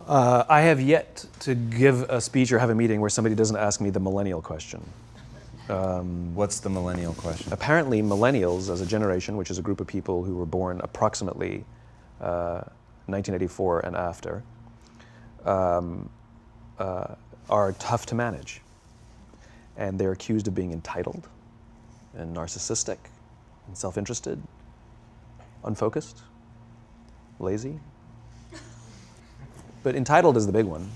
I have yet to give a speech or have a meeting where somebody doesn't ask me the millennial question. What's the millennial question? Apparently, millennials as a generation, which is a group of people who were born approximately 1984 and after, are tough to manage. And they're accused of being entitled and narcissistic and self-interested, unfocused, lazy. But entitled is the big one.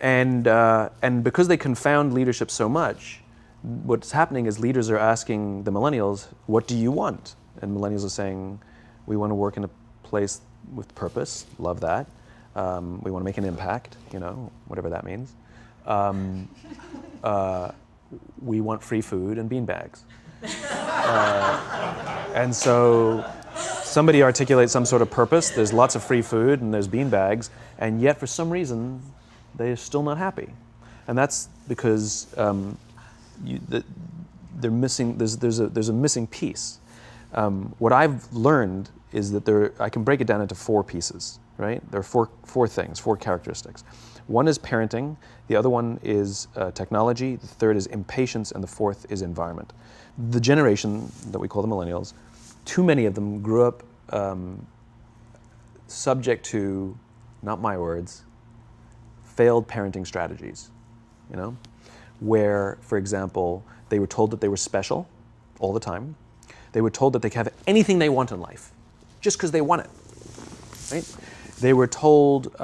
And because they confound leadership so much, what's happening is leaders are asking the millennials, what do you want? And millennials are saying, we want to work in a place with purpose, love that. We want to make an impact, whatever that means. We want free food and beanbags. And so somebody articulates some sort of purpose, there's lots of free food and there's beanbags, and yet for some reason, they're still not happy. And that's because they're missing, there's a missing piece. What I've learned is that I can break it down into 4 pieces, right? There are four things, 4 characteristics. One is parenting, the other one is technology, the third is impatience, and the fourth is environment. The generation that we call the millennials, too many of them grew up subject to, not my words, failed parenting strategies, where, for example, they were told that they were special all the time. They were told that they could have anything they want in life, just because they want it, right? They were told,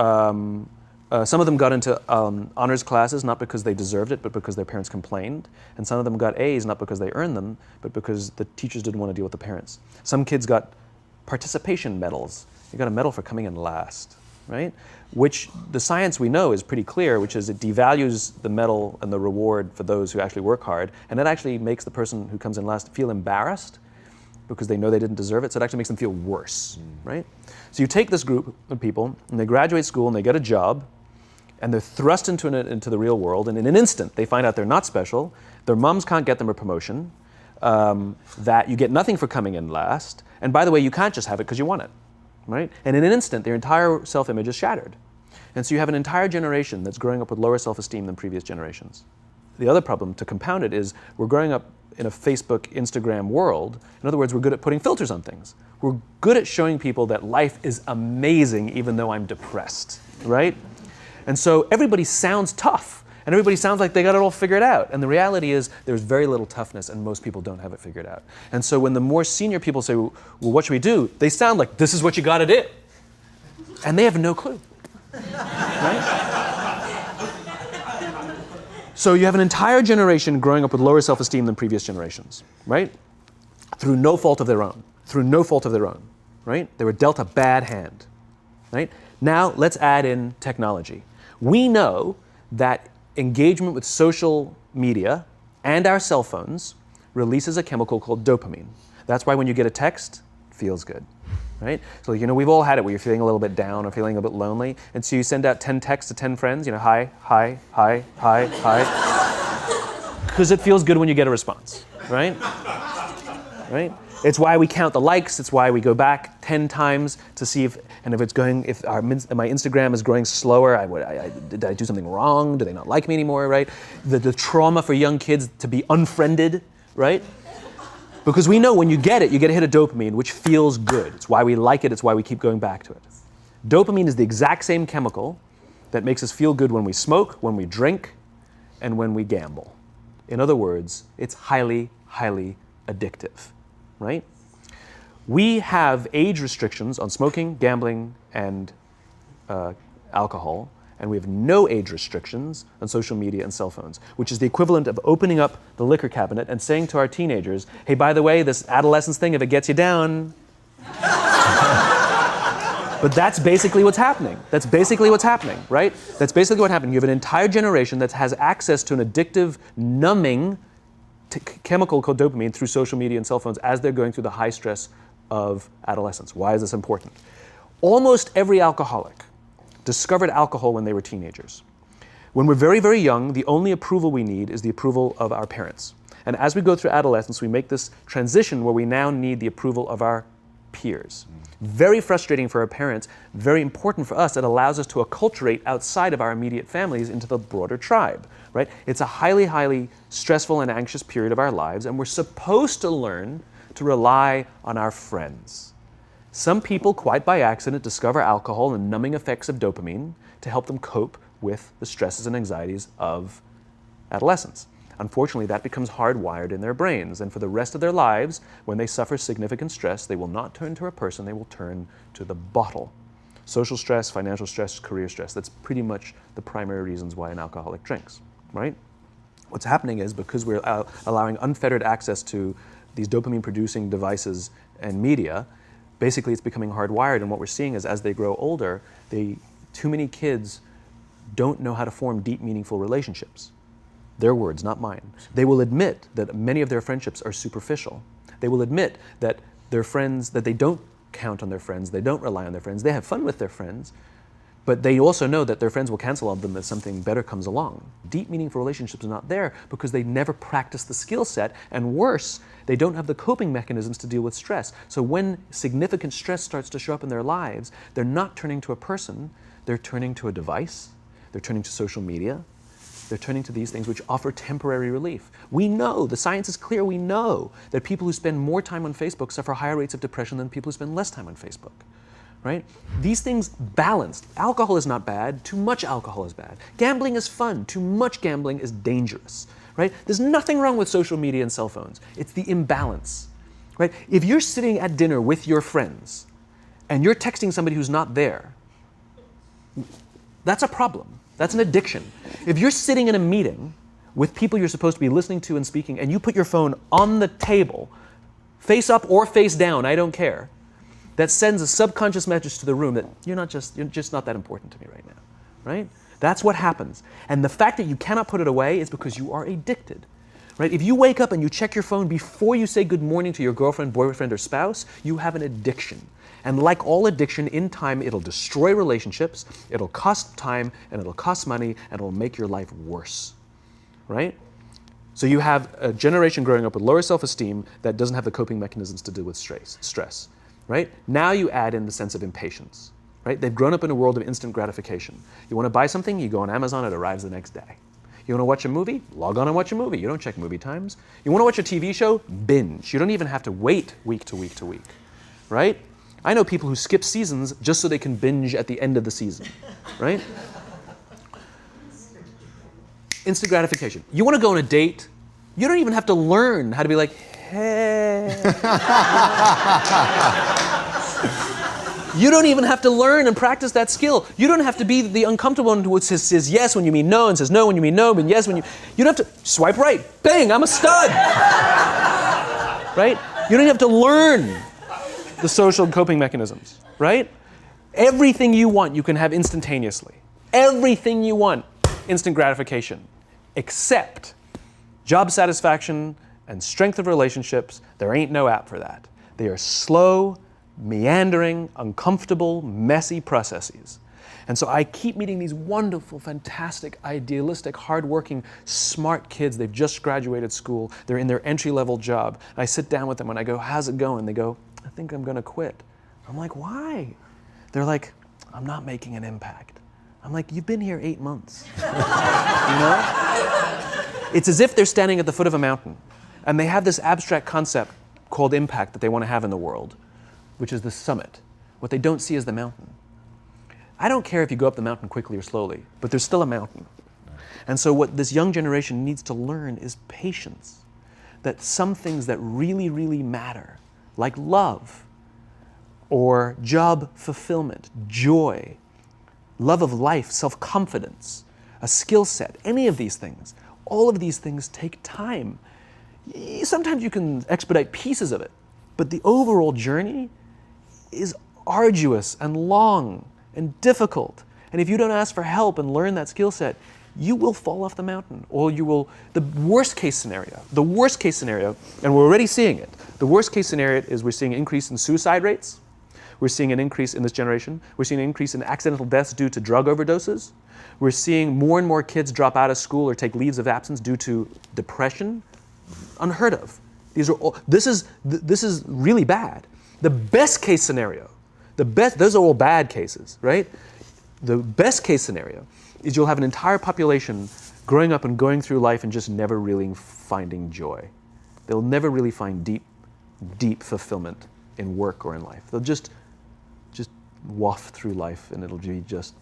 some of them got into honors classes, not because they deserved it, but because their parents complained. And some of them got A's, not because they earned them, but because the teachers didn't want to deal with the parents. Some kids got participation medals. You got a medal for coming in last, right? Which the science we know is pretty clear, which is it devalues the medal and the reward for those who actually work hard. And it actually makes the person who comes in last feel embarrassed because they know they didn't deserve it. So it actually makes them feel worse, right? So you take this group of people and they graduate school and they get a job, and they're thrust into the real world, and in an instant, they find out they're not special, their moms can't get them a promotion, that you get nothing for coming in last, and by the way, you can't just have it because you want it, right? And in an instant, their entire self-image is shattered. And so you have an entire generation that's growing up with lower self-esteem than previous generations. The other problem, to compound it, is we're growing up in a Facebook, Instagram world. In other words, we're good at putting filters on things. We're good at showing people that life is amazing even though I'm depressed, right? And so everybody sounds tough, and everybody sounds like they got it all figured out. And the reality is there's very little toughness, and most people don't have it figured out. And so when the more senior people say, well, what should we do? They sound like, this is what you got to do. And they have no clue, right? So you have an entire generation growing up with lower self-esteem than previous generations, right? Through no fault of their own, right? They were dealt a bad hand, right? Now let's add in technology. We know that engagement with social media and our cell phones releases a chemical called dopamine. That's why when you get a text, it feels good, right? So we've all had it where you're feeling a little bit down or feeling a bit lonely, and so you send out 10 texts to 10 friends, hi, hi, hi, hi, hi, because it feels good when you get a response, right? Right? It's why we count the likes. It's why we go back 10 times to see if my Instagram is growing slower. Did I do something wrong? Do they not like me anymore, right? The trauma for young kids to be unfriended, right? Because we know when you get a hit of dopamine, which feels good. It's why we like it. It's why we keep going back to it. Dopamine is the exact same chemical that makes us feel good when we smoke, when we drink, and when we gamble. In other words, it's highly, highly addictive. Right? We have age restrictions on smoking, gambling, and alcohol, and we have no age restrictions on social media and cell phones, which is the equivalent of opening up the liquor cabinet and saying to our teenagers, hey, by the way, this adolescence thing, if it gets you down. But that's basically what's happening. Right? That's basically what's happening. You have an entire generation that has access to an addictive, numbing chemical called dopamine through social media and cell phones as they're going through the high stress of adolescence. Why is this important? Almost every alcoholic discovered alcohol when they were teenagers. When we're very, very young, the only approval we need is the approval of our parents. And as we go through adolescence, we make this transition where we now need the approval of our peers. Very frustrating for our parents, very important for us. It allows us to acculturate outside of our immediate families into the broader tribe, right? It's a highly, highly stressful and anxious period of our lives, and we're supposed to learn to rely on our friends. Some people, quite by accident, discover alcohol and numbing effects of dopamine to help them cope with the stresses and anxieties of adolescence. Unfortunately, that becomes hardwired in their brains, and for the rest of their lives, when they suffer significant stress, they will not turn to a person, they will turn to the bottle. Social stress, financial stress, career stress, that's pretty much the primary reasons why an alcoholic drinks, right? What's happening is because we're allowing unfettered access to these dopamine-producing devices and media, basically it's becoming hardwired, and what we're seeing is as they grow older, too many kids don't know how to form deep, meaningful relationships. Their words, not mine. They will admit that many of their friendships are superficial. They will admit that their friends, that they don't count on their friends, they don't rely on their friends, they have fun with their friends, but they also know that their friends will cancel on them if something better comes along. Deep, meaningful relationships are not there because they never practice the skill set, and worse, they don't have the coping mechanisms to deal with stress. So when significant stress starts to show up in their lives, they're not turning to a person, they're turning to a device, they're turning to social media, they're turning to these things which offer temporary relief. We know, the science is clear, we know that people who spend more time on Facebook suffer higher rates of depression than people who spend less time on Facebook, right? These things balanced. Alcohol is not bad, too much alcohol is bad. Gambling is fun, too much gambling is dangerous, right? There's nothing wrong with social media and cell phones. It's the imbalance, right? If you're sitting at dinner with your friends and you're texting somebody who's not there, that's a problem. That's an addiction. If you're sitting in a meeting with people you're supposed to be listening to and speaking, and you put your phone on the table, face up or face down, I don't care, that sends a subconscious message to the room that you're just not that important to me right now, right? That's what happens. And the fact that you cannot put it away is because you are addicted, right? If you wake up and you check your phone before you say good morning to your girlfriend, boyfriend, or spouse, you have an addiction. And like all addiction, in time, it'll destroy relationships, it'll cost time, and it'll cost money, and it'll make your life worse, right? So you have a generation growing up with lower self-esteem that doesn't have the coping mechanisms to deal with stress, right? Now you add in the sense of impatience, right? They've grown up in a world of instant gratification. You want to buy something, you go on Amazon, it arrives the next day. You want to watch a movie? Log on and watch a movie. You don't check movie times. You want to watch a TV show? Binge. You don't even have to wait week to week to week, right? I know people who skip seasons just so they can binge at the end of the season, right? Instant gratification. You want to go on a date? You don't even have to learn how to be like, hey. You don't even have to learn and practice that skill. You don't have to be the uncomfortable one who says yes when you mean no and says no when you mean no, but yes when you... You don't have to swipe right. Bang, I'm a stud. Right? You don't have to learn the social coping mechanisms, right? Everything you want, you can have instantaneously. Everything you want, instant gratification, except job satisfaction and strength of relationships. There ain't no app for that. They are slow, meandering, uncomfortable, messy processes. And so I keep meeting these wonderful, fantastic, idealistic, hardworking, smart kids. They've just graduated school. They're in their entry-level job. I sit down with them and I go, how's it going? They go, I think I'm going to quit. I'm like, why? They're like, I'm not making an impact. I'm like, you've been here 8 months. You know? It's as if they're standing at the foot of a mountain and they have this abstract concept called impact that they want to have in the world, which is the summit. What they don't see is the mountain. I don't care if you go up the mountain quickly or slowly, but there's still a mountain. And so what this young generation needs to learn is patience. That some things that really, really matter, like love, or job fulfillment, joy, love of life, self-confidence, a skill set, any of these things, all of these things take time. Sometimes you can expedite pieces of it, but the overall journey is arduous and long and difficult. And if you don't ask for help and learn that skill set, you will fall off the mountain, or you will, the worst case scenario, and we're already seeing it, the worst case scenario is we're seeing an increase in suicide rates, we're seeing an increase in this generation, we're seeing an increase in accidental deaths due to drug overdoses, we're seeing more and more kids drop out of school or take leaves of absence due to depression, unheard of. These are all, this is really bad. The best case scenario, those are all bad cases, right? The best case scenario is you'll have an entire population growing up and going through life and just never really finding joy. They'll never really find deep fulfillment in work or in life. They'll just waft through life and it'll be just,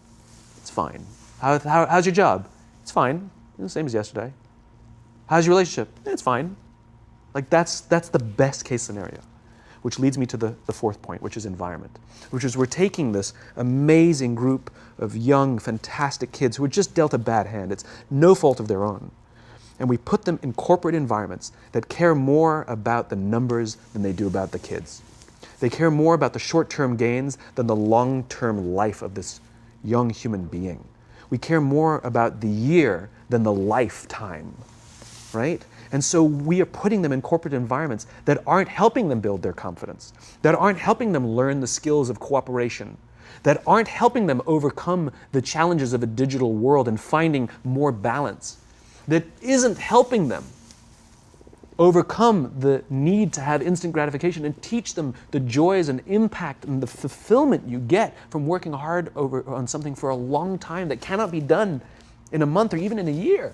it's fine. How's your job? It's fine. It's the same as yesterday. How's your relationship? It's fine. Like that's the best case scenario, which leads me to the fourth point, which is environment, which is we're taking this amazing group of young, fantastic kids who are just dealt a bad hand. It's no fault of their own. And we put them in corporate environments that care more about the numbers than they do about the kids. They care more about the short-term gains than the long-term life of this young human being. We care more about the year than the lifetime, right? And so we are putting them in corporate environments that aren't helping them build their confidence, that aren't helping them learn the skills of cooperation, that aren't helping them overcome the challenges of a digital world and finding more balance, that isn't helping them overcome the need to have instant gratification and teach them the joys and impact and the fulfillment you get from working hard on something for a long time that cannot be done in a month or even in a year.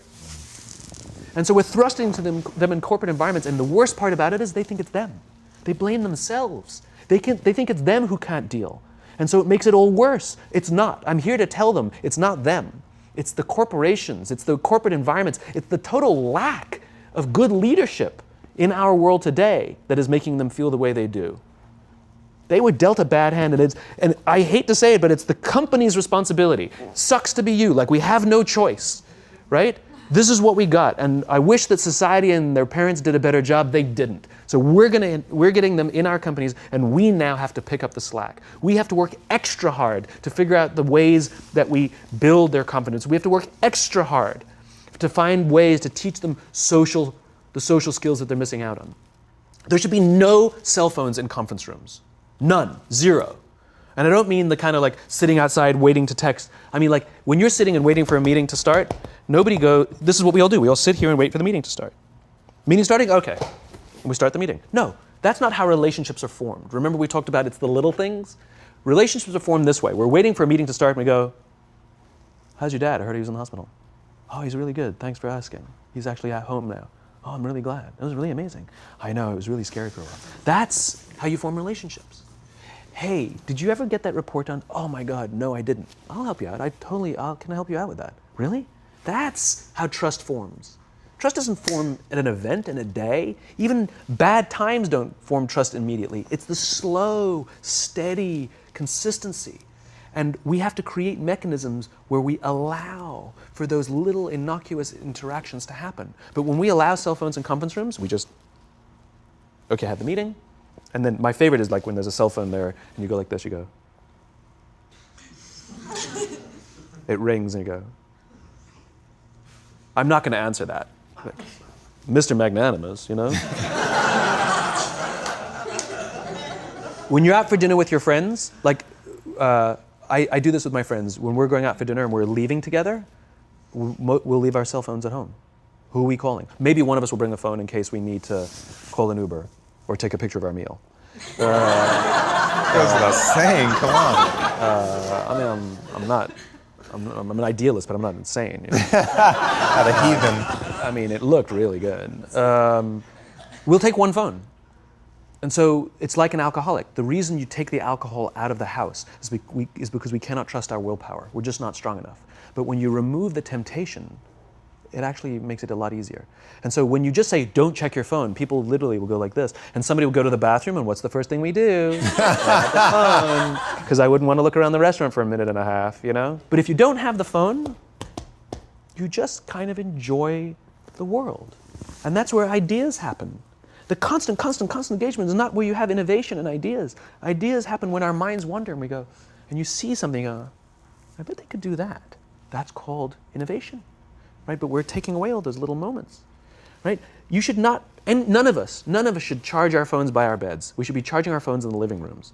And so we're thrusting to them in corporate environments, and the worst part about it is they think it's them. They blame themselves. They think it's them who can't deal. And so it makes it all worse. It's not. I'm here to tell them it's not them. It's the corporations, it's the corporate environments, it's the total lack of good leadership in our world today that is making them feel the way they do. They were dealt a bad hand, and I hate to say it, but it's the company's responsibility. Sucks to be you, like we have no choice, right? This is what we got, and I wish that society and their parents did a better job. They didn't. So we're getting them in our companies, and we now have to pick up the slack. We have to work extra hard to figure out the ways that we build their confidence. We have to work extra hard to find ways to teach them the social skills that they're missing out on. There should be no cell phones in conference rooms. None. Zero. And I don't mean the kind of like sitting outside waiting to text. I mean like when you're sitting and waiting for a meeting to start, this is what we all do. We all sit here and wait for the meeting to start. Meeting starting? Okay. And we start the meeting. No, that's not how relationships are formed. Remember we talked about it's the little things? Relationships are formed this way. We're waiting for a meeting to start and we go, how's your dad? I heard he was in the hospital. Oh, he's really good. Thanks for asking. He's actually at home now. Oh, I'm really glad. It was really amazing. I know, it was really scary for a while. That's how you form relationships. Hey, did you ever get that report done? Oh my God, no, I didn't. I'll help you out. Can I help you out with that? Really? That's how trust forms. Trust doesn't form at an event in a day. Even bad times don't form trust immediately. It's the slow, steady consistency. And we have to create mechanisms where we allow for those little innocuous interactions to happen. But when we allow cell phones in conference rooms, we just, okay, have the meeting. And then my favorite is like when there's a cell phone there and you go like this, you go. It rings and you go. I'm not going to answer that. Like, Mr. Magnanimous, you know? When you're out for dinner with your friends, like, I do this with my friends. When we're going out for dinner and we're leaving together, we'll leave our cell phones at home. Who are we calling? Maybe one of us will bring a phone in case we need to call an Uber or take a picture of our meal. That goes without saying, come on. I'm an idealist, but I'm not insane. You know? Not a heathen. I mean, it looked really good. We'll take one phone. And so it's like an alcoholic. The reason you take the alcohol out of the house is because we cannot trust our willpower. We're just not strong enough. But when you remove the temptation, it actually makes it a lot easier. And so when you just say, don't check your phone, people literally will go like this. And somebody will go to the bathroom, and what's the first thing we do? Grab the phone. Because I wouldn't want to look around the restaurant for a minute and a half, you know? But if you don't have the phone, you just kind of enjoy the world. And that's where ideas happen. The constant engagement is not where you have innovation and ideas. Ideas happen when our minds wander and we go, and you see something, I bet they could do that. That's called innovation, right? But we're taking away all those little moments, right? You should not, and none of us should charge our phones by our beds. We should be charging our phones in the living rooms,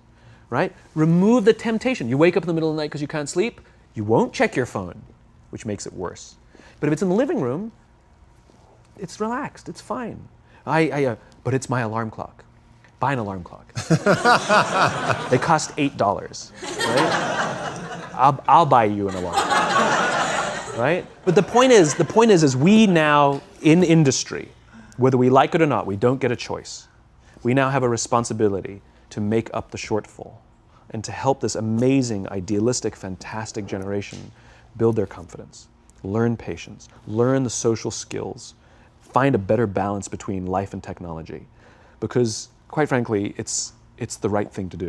right? Remove the temptation. You wake up in the middle of the night because you can't sleep, you won't check your phone, which makes it worse. But if it's in the living room, it's relaxed, it's fine. But it's my alarm clock. buy an alarm clock. They cost $8, right? I'll buy you an alarm clock, right? But the point is we now in industry, whether we like it or not, we don't get a choice. We now have a responsibility to make up the shortfall and to help this amazing, idealistic, fantastic generation build their confidence, learn patience, learn the social skills, find a better balance between life and technology. Because, quite frankly, it's the right thing to do.